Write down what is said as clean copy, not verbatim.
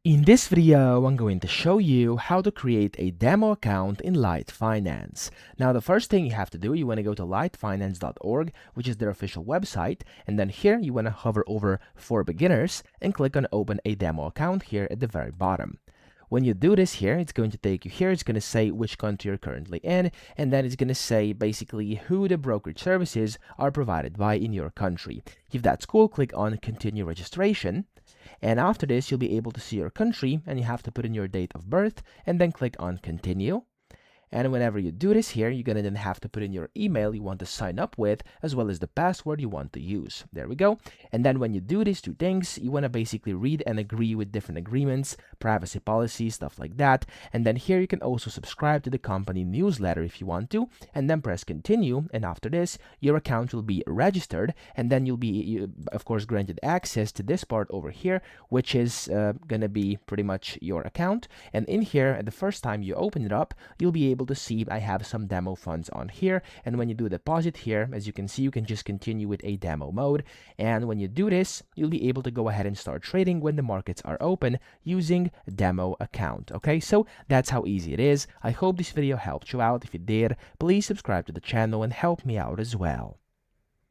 In this video, I'm going to show you how to create a demo account in LiteFinance. Now, the first thing you have to do, you want to go to litefinance.org, which is their official website, and then here you want to hover over for beginners and click on open a demo account here at the very bottom. When you do this here, it's going to take you here. It's going to say which country you're currently in, and then it's going to say basically who the brokerage services are provided by in your country. If that's cool, click on continue registration. And after this, you'll be able to see your country, and you have to put in your date of birth and then click on continue. And whenever you do this here, you're going to then have to put in your email you want to sign up with, as well as the password you want to use. There we go. And then when you do these two things, you want to basically read and agree with different agreements, privacy policies, stuff like that. And then here you can also subscribe to the company newsletter if you want to, and then press continue. And after this, your account will be registered, and then you'll be, of course, granted access to this part over here, which is going to be pretty much your account. And in here, the first time you open it up, you'll be able to see I have some demo funds on here, and when you do deposit here, as you can see, you can just continue with a demo mode. And when you do this, you'll be able to go ahead and start trading when the markets are open using demo account. Okay, so that's how easy it is. I hope this video helped you out. If it did, please subscribe to the channel and help me out as well.